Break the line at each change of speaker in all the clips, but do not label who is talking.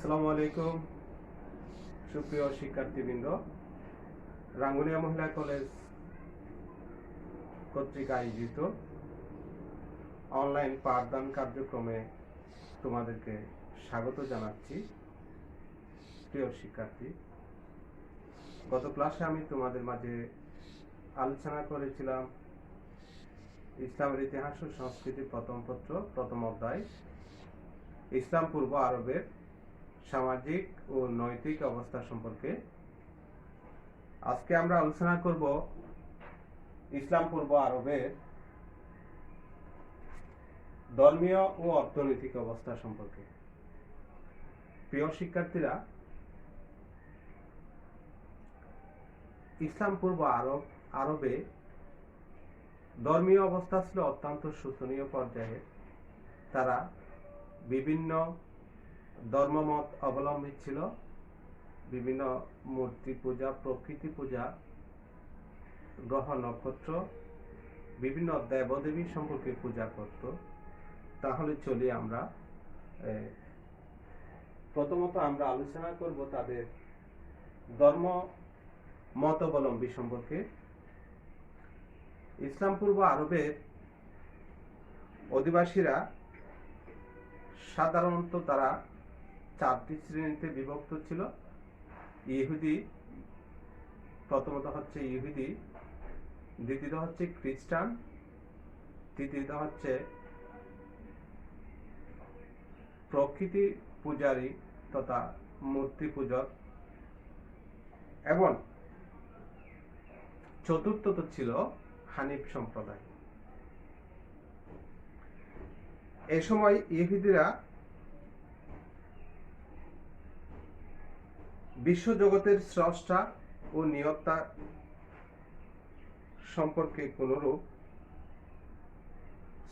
আসসালামু আলাইকুম সুপ্রিয় শিক্ষার্থীবৃন্দ। রাঙ্গুনিয়া মহিলা কলেজ কর্তৃক আয়োজিত অনলাইন পাঠদান কার্যক্রমে তোমাদেরকে স্বাগত জানাচ্ছি। প্রিয় শিক্ষার্থী, গত ক্লাসে আমি তোমাদের মাঝে আলোচনা করেছিলাম ইসলামের ইতিহাস ও সংস্কৃতি প্রথম পত্র প্রথম অধ্যায় ইসলাম পূর্ব আরবের সামাজিক ও নৈতিক অবস্থা সম্পর্কে। আজকে আমরা আলোচনা করব ইসলাম পূর্ব আরবের ধর্মীয় ও অর্থনৈতিক অবস্থা সম্পর্কে। প্রিয় শিক্ষার্থীরা, ইসলাম পূর্ব আরবে ধর্মীয় অবস্থা ছিল অত্যন্ত শোচনীয় পর্যায়ে। তারা বিভিন্ন ধর্মমত অবলম্বী ছিল, বিভিন্ন মূর্তি পূজা, প্রকৃতি পূজা, গ্রহ নক্ষত্র, বিভিন্ন দেবদেবী সম্পর্কে পূজা করত। তাহলে চলি আমরা প্রথমত আমরা আলোচনা করব তাদের ধর্ম মতাবলম্বী সম্পর্কে। ইসলাম পূর্ব আরবের অধিবাসীরা সাধারণত তারা চারটি শ্রেণীতে বিভক্ত ছিল। ইহুদি, প্রথমত হচ্ছে ইহুদি, দ্বিতীয়ত হচ্ছে খ্রিস্টান, তৃতীয়ত হচ্ছে প্রকৃতি পূজারী তথা মূর্তি পূজক, এবং চতুর্থত ছিল হানিফ সম্প্রদায়। এ সময় ইহুদিরা বিশ্বজগতের স্রষ্টা ও নিয়ন্তা সম্পর্কে কোনরূপ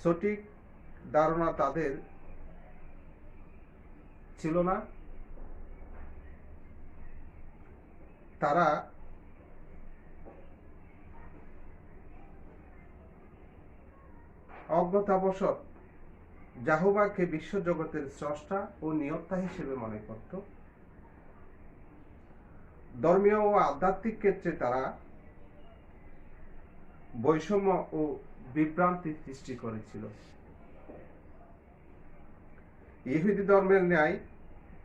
সঠিক ধারণা তাদের ছিল না। তারা অজ্ঞতাবশত যাহোবাকে বিশ্বজগতের স্রষ্টা ও নিয়ন্তা হিসেবে মনে করত। ধর্মীয় ও আধ্যাত্মিক ক্ষেত্রে তারা বৈষম্য ও বিভ্রান্তি সৃষ্টি করেছিল। ইহুদি ধর্মের ন্যায়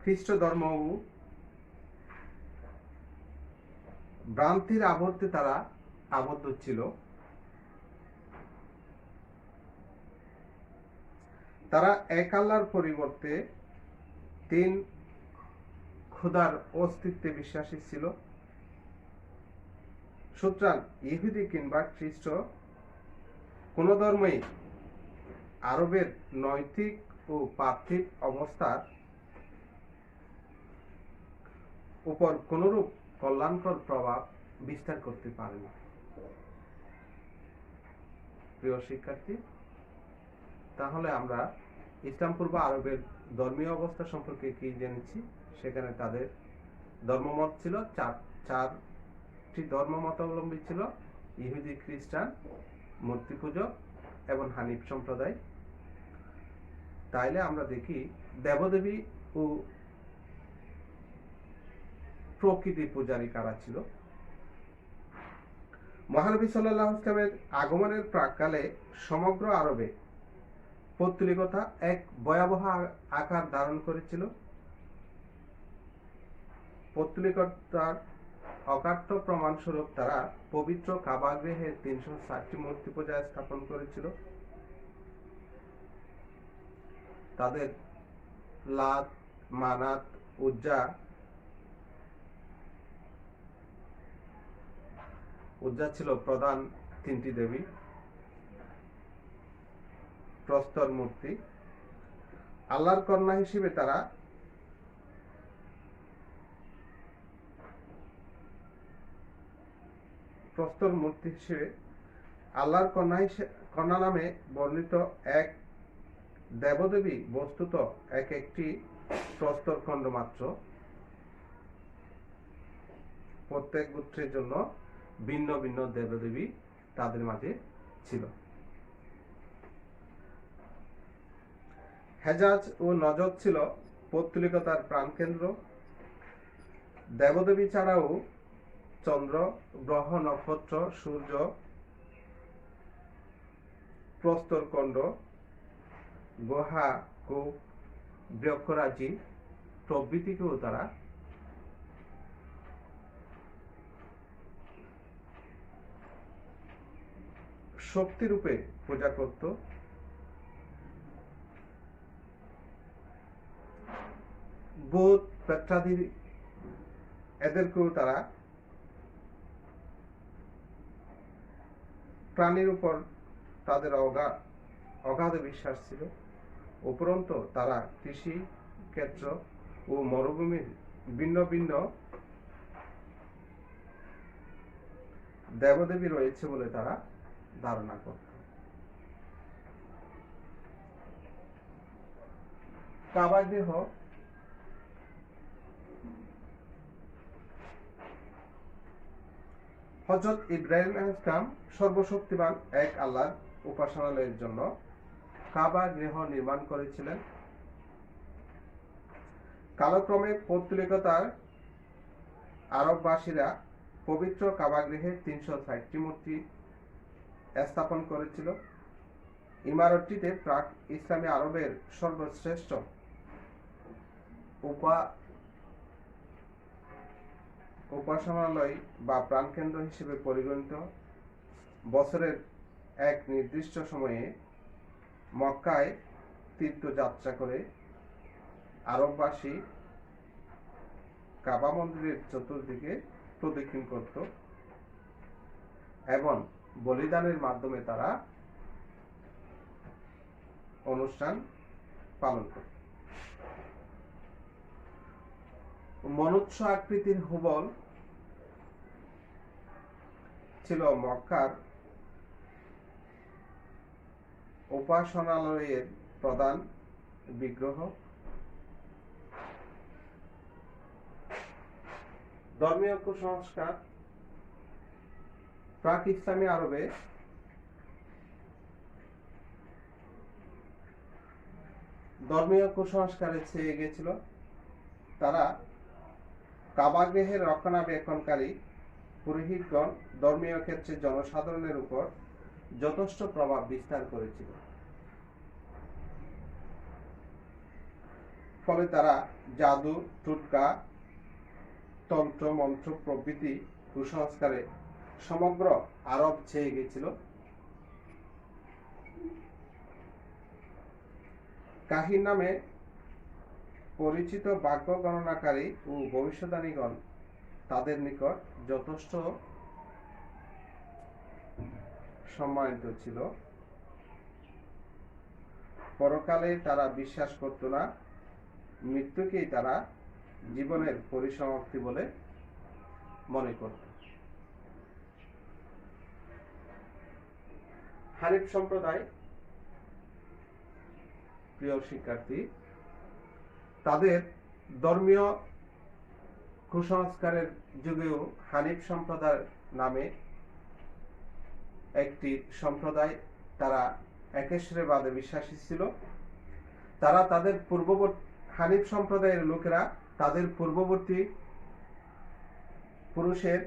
খ্রিস্ট ধর্মও ভ্রান্তির আবর্তে তারা আবদ্ধ ছিল। তারা এক আল্লাহর পরিবর্তে তিন খোদার অস্তিত্বে বিশ্বাসী ছিল। সুতরাং ইহুদি কিংবা খ্রিস্ট কোন ধর্মই আরবের নৈতিক ও পার্থিব অবস্থার উপর কোনরূপ কল্যাণকর প্রভাব বিস্তার করতে পারে না। প্রিয় শিক্ষার্থী, তাহলে আমরা ইসলাম পূর্ব আরবের ধর্মীয় অবস্থা সম্পর্কে কি জেনেছি? সেখানে তাদের ধর্মমত ছিল চারটি ধর্মমতাবলম্বী ছিল: ইহুদি, খ্রিস্টান, মূর্তি পূজক এবং হানিফ সম্প্রদায়। তাইলে আমরা দেখি দেবদেবী ও প্রকৃতি পূজারী কারা ছিল। মহানবী সাল্লাল্লাহু আলাইহি ওয়াসাল্লামের আগমনের প্রাক্কালে সমগ্র আরবে পৌত্তলিকতা এক ভয়াবহ আকার ধারণ করেছিল। পৌত্তলিকতার অকাট্য প্রমাণস্বরূপ তারা পবিত্র কাবা গৃহে 360টি মূর্তি পূজা স্থাপন করেছিল। তাদের লাত, মানাত, উজ্জা ছিল প্রধান তিনটি দেবী। প্রস্তর মূর্তি। আল্লাহর কন্যা হিসেবে তারা প্রস্তর মূর্তি হিসেবে আল্লাহর কন্যা নামে বর্ণিত এক দেবদেবী বস্তুত এক একটি প্রস্তর খণ্ড মাত্র। প্রত্যেক গোত্রের জন্য ভিন্ন ভিন্ন দেবদেবী তাদের মাঝে ছিল। হেজাজ ও নজদ ছিল পৌত্তলিকতার প্রাণকেন্দ্র। দেবদেবী ছাড়াও চন্দ্র, গ্রহ, নক্ষত্র, সূর্য, প্রস্তরখণ্ড, গুহা, কূপ, বৃক্ষরাজি প্রভৃতিকেও তারা শক্তিরূপে পূজা করত। ভূত, প্রেতাদি এদেরকেও তারা প্রাণীর উপর তাদের অগাধ বিশ্বাস ছিল। উপরন্তু তারা কৃষি ক্ষেত্র ও মরুভূমির ভিন্ন ভিন্ন দেবদেবী রয়েছে বলে তারা ধারণা করত। কাবা গৃহ হযরত ইব্রাহিম আলাইহিস সালাম সর্বশক্তিমান এক আল্লাহর উপাসনালয়ের জন্য কাবা গৃহ নির্মাণ করেছিলেন। কালক্রমে পৌত্তলিকতার আরববাসীরা পবিত্র কাবা গৃহে 360টি মূর্তি স্থাপন করেছিল। ইমারতটিতে প্রাক ইসলামী আরবের সর্বশ্রেষ্ঠ উপাসনালয় বা প্রাণকেন্দ্র হিসেবে পরিগণিত। বছরের এক নির্দিষ্ট সময়ে মক্কায় তীর্থযাত্রা করে আরববাসী কাবা মন্দিরের চতুর্দিকে প্রদক্ষিণ করত এবং বলিদানের মাধ্যমে তারা অনুষ্ঠান পালন করত। মনুষ্য আকৃতির হুবল ছিল মক্কার উপাসনালয়ের প্রধান বিগ্রহ। ধর্মীয় কুসংস্কার প্রাক ইসলামী আরবে ধর্মীয় কুসংস্কারে ছেয়ে গেছিল। তারা কাবা গৃহের রক্ষণাবেক্ষণকারী পুরোহিতগণ ধর্মীয় ক্ষেত্রে জনসাধারণের উপর যথেষ্ট প্রভাব বিস্তার করেছিল। ফলে তারা জাদু, টোটকা, তন্ত্র, মন্ত্র প্রভৃতি কুসংস্কারে সমগ্র আরব ছেয়ে গেছিল। কাহিন নামে পরিচিত ভাগ্য গণনাকারী ও ভবিষ্যদ্বাণীগণ তাদের নিকট যথেষ্ট সম্মানিত ছিল। পরকালে তারা বিশ্বাস করত না, মৃত্যুকেই তারা জীবনের পরিসমাপ্তি বলে মনে করত। হানিফ সম্প্রদায়, প্রিয় শিক্ষার্থী, তাদের ধর্মীয় কুসংস্কারের যুগেও হানিফ সম্প্রদায় নামে একটি সম্প্রদায়, তারা একেশ্বরবাদে বিশ্বাসী ছিল। তারা তাদের হানিফ সম্প্রদায়ের লোকেরা তাদের পূর্ববর্তী পুরুষের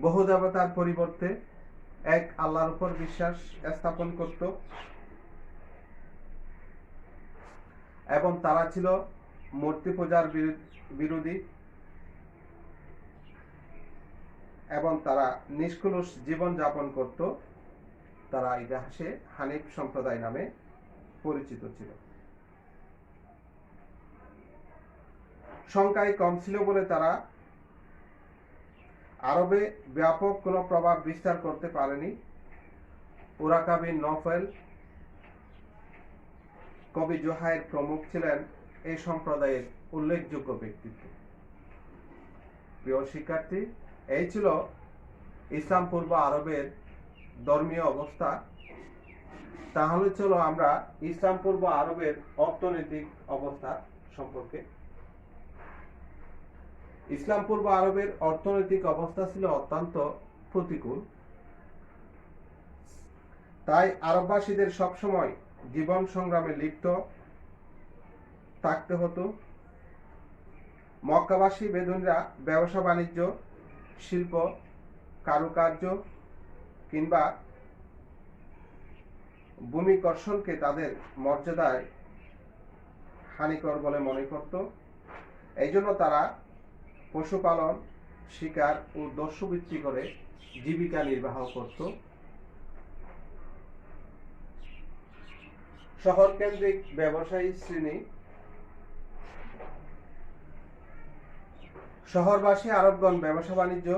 বহু দেবতার পরিবর্তে এক আল্লাহর উপর বিশ্বাস স্থাপন করত এবং তারা ছিল মূর্তি পূজার বিরোধী এবং তারা নিষ্কলুষ জীবন যাপন করত। তারা ইতিহাসে হানিফ সম্প্রদায় নামে পরিচিত ছিল। সংখ্যায় কম ছিল বলে তারা আরবে ব্যাপক কোনো প্রভাব বিস্তার করতে পারেনি। উরাকা বিন নফল, কবি জুহাইর প্রমুখ ছিলেন এই সম্প্রদায়ের উল্লেখযোগ্য ব্যক্তিত্ব। প্রিয় শিক্ষার্থী, এই ছিল ইসলাম পূর্ব আরবের ধর্মীয় অবস্থা। তাহলে চলো আমরা ইসলাম পূর্ব আরবের অর্থনৈতিক অবস্থা সম্পর্কে। ইসলাম পূর্ব আরবের অর্থনৈতিক অবস্থা ছিল অত্যন্ত প্রতিকূল। তাই আরববাসীদের সবসময় জীবন সংগ্রামে লিপ্ত থাকতে হতো। মক্কাবাসী বেদুইনরা ব্যবসা বাণিজ্য, শিল্প, কারুকার্য কিংবা ভূমিকর্ষণকে তাদের মর্যাদায় হানিকর বলে মনে করত। এই জন্য তারা পশুপালন, শিকার ও দস্যুবৃত্তি করে জীবিকা নির্বাহ করত। শহর কেন্দ্রিক ব্যবসায়ী শ্রেণী। শহরবাসী আরবগণ ব্যবসা বাণিজ্য,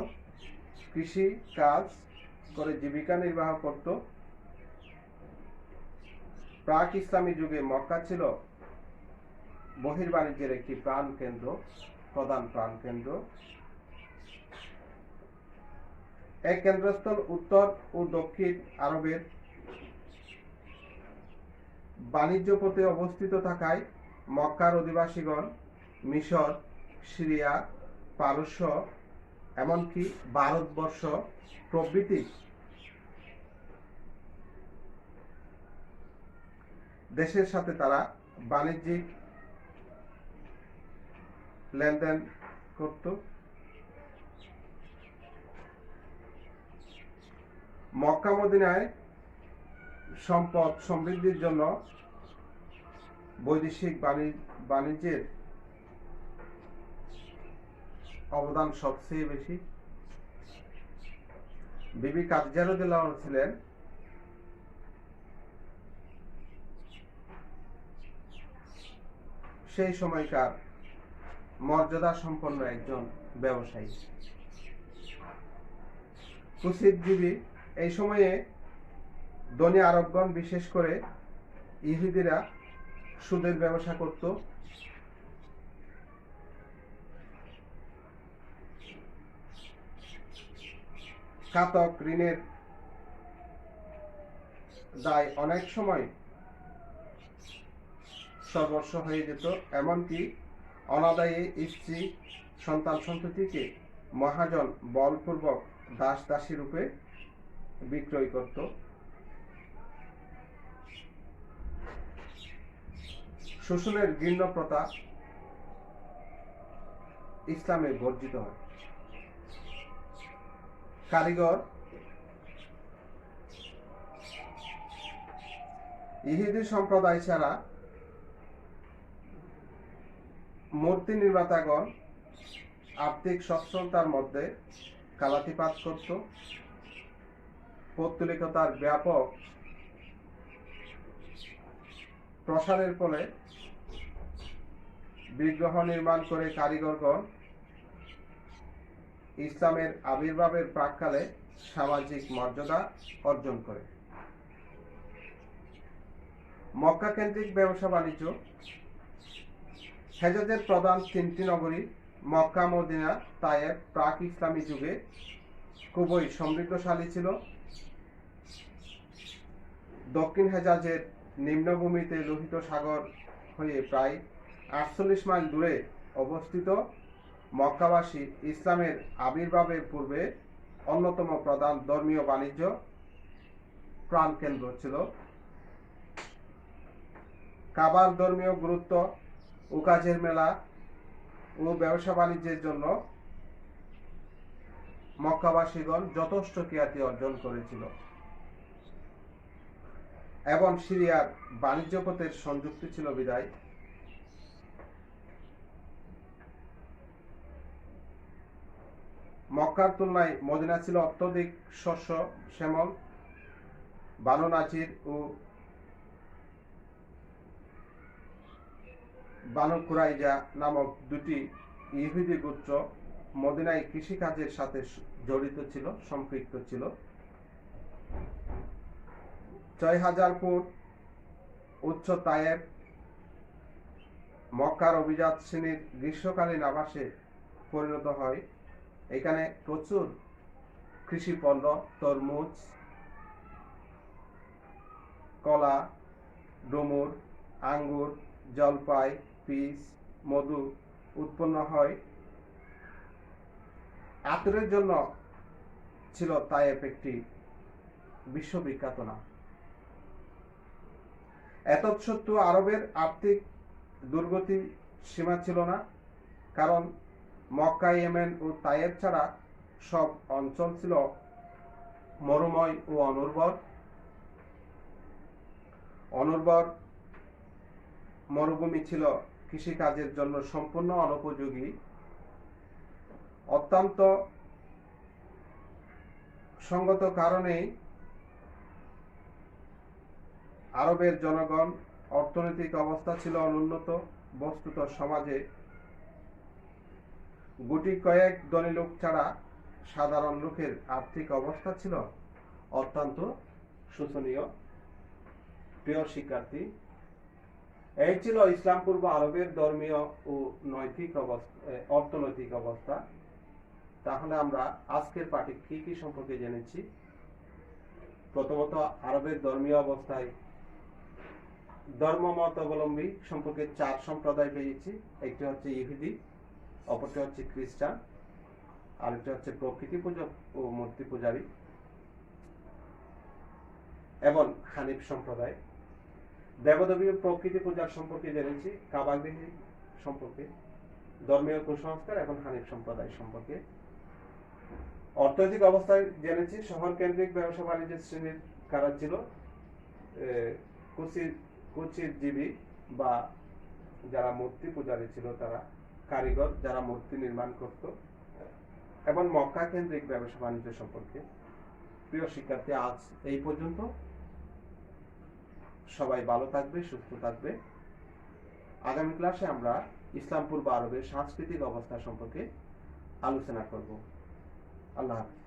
কৃষি কাজ করে জীবিকা নির্বাহ করত। প্রাক ইসলামী যুগে মক্কা ছিল বহির্বাণিজ্যের একটি প্রধান প্রাণকেন্দ্র। এক কেন্দ্রস্থল উত্তর ও দক্ষিণ আরবের বাণিজ্য পথে অবস্থিত থাকায় মক্কার অধিবাসীগণ মিশর, সিরিয়া, পারস্য, এমনকি ভারতবর্ষ প্রভৃতি দেশের সাথে তারা বাণিজ্যিক লেনদেন করত। মক্কা মদিনায় সম্পদ সমৃদ্ধির জন্য বৈদেশিক বাণিজ্যের অবদান সবচেয়ে বেশি। বিবি খাদিজা রাদিয়াল্লাহু আনহা ছিলেন সেই সময়কার মর্যাদা সম্পন্ন একজন ব্যবসায়ী, কুচিতজীবী। এই সময়ে ধনী আরবগণ, বিশেষ করে ইহুদিরা সুদের ব্যবসা করত। ঘাতক ঋণের দায় অনেক সময় সর্বস্ব হয়ে যেত, এমনকি অনাদায়ী স্ত্রী, সন্তান সন্ততিকে মহাজন বলপূর্বক দাস দাসী রূপে বিক্রয় করত। শোষণের ঘৃণ্য প্রথা ইসলামে বর্জিত হয়। কারিগর। ইহুদি সম্প্রদায় ছাড়া মূর্তি নির্মাতাগণ আর্থিক সচ্ছলতার মধ্যে কালাতিপাত করত। পৌত্তলিকতার ব্যাপক প্রসারের ফলে বিগ্রহ নির্মাণ করে কারিগরগণ ইসলামের আবির্ভাবের প্রাক্কালে সামাজিক মর্যাদা অর্জন করে। মক্কা কেন্দ্রিক ব্যবসা বাণিজ্য। হেজাজের প্রধান তিনটি নগরী মক্কা, মদিনা, তায়েফ প্রাক ইসলামী যুগে খুবই সমৃদ্ধশালী ছিল। দক্ষিণ হেজাজের নিম্নভূমিতে লোহিত সাগর হয়ে প্রায় 48 মাইল দূরে অবস্থিত মক্কাবাসী ইসলামের আবির্ভাবের পূর্বে অন্যতম প্রধান ধর্মীয় বাণিজ্য প্রাণকেন্দ্র ছিল। কাবার ধর্মীয় গুরুত্ব, উকাজের মেলা ও ব্যবসা বাণিজ্যের জন্য মক্কাবাসীগণ যথেষ্ট খ্যাতি অর্জন করেছিল এবং সিরিয়ার বাণিজ্য পথের সংযুক্তি ছিল বিদায় মক্কার তুলনায় মদিনা ছিল অত্যধিক শস্য শ্যামল। বানু নাজির ও বানু কুরাইজা নামক দুটি ইহুদি গোত্র মদিনায় কৃষিকাজের সাথে জড়িত ছিল, সম্পৃক্ত ছিল। ৬,০০০ ফুট উচ্চ তায়েফ মক্কার অভিজাত শ্রেণীর গ্রীষ্মকালীন আবাসে পরিণত হয়। এখানে প্রচুর কৃষি পণ্য, তরমুজ, কলা, ডুমুর, আঙ্গুর, জলপাই, পিচ, মধু উৎপন্ন হয়। আতরের জন্য ছিল তায়েফ একটি বিশ্ববিখ্যাত নাম। এতৎসত্ত্বেও আরবের আর্থিক দুর্গতি সীমা ছিল না, কারণ মক্কা, ইয়েমেন ও তায়েব ছাড়া সব অঞ্চল ছিল মরুময় ও অনুর্বর। মরুভূমি ছিল কৃষিকাজের জন্য সম্পূর্ণ অনুপযোগী। অত্যন্ত সঙ্গত কারণেই আরবের জনগণ অর্থনৈতিক অবস্থা ছিল অনুন্নত। বস্তুত সমাজে গুটি কয়েক ধনী লোক ছাড়া সাধারণ লোকের আর্থিক অবস্থা ছিল অত্যন্ত শোচনীয়। প্রিয় শিক্ষার্থী, এই ছিল ইসলাম পূর্ব আরবের ধর্মীয় ও অর্থনৈতিক অবস্থা। তাহলে আমরা আজকের পাঠে কি কি সম্পর্কে জেনেছি? প্রথমত, আরবের ধর্মীয় অবস্থায় ধর্ম মত অবলম্বী সম্পর্কে 4 সম্প্রদায় পেয়েছি। একটি হচ্ছে ইহুদি, অপরটি হচ্ছে খ্রিস্টান, আরেকটি হচ্ছে প্রকৃতি পূজক ও মূর্তি পূজারী এবং হানিফ সম্প্রদায়। দেবদেবী ও প্রকৃতি পূজার সম্পর্কে জেনেছি, কাবাগৃহী সম্পর্কে, ধর্মীয় কুসংস্কার এবং হানিফ সম্প্রদায় সম্পর্কে। অর্থনৈতিক অবস্থায় জেনেছি, শহর কেন্দ্রিক ব্যবসা বাণিজ্যের শ্রেণীর কারা ছিল কুচির জীবী বা যারা মূর্তি পূজারী ছিল, তারা কারিগর যারা মূর্তি নির্মাণ করত, এবং মক্কা কেন্দ্রিক ব্যবসা বাণিজ্য সম্পর্কে। প্রিয় শিক্ষার্থী, আজ এই পর্যন্ত। সবাই ভালো থাকবে, সুস্থ থাকবে। আগামী ক্লাসে আমরা ইসলাম পূর্ব আরবের সাংস্কৃতিক অবস্থা সম্পর্কে আলোচনা করব। আল্লাহ হাফেজ।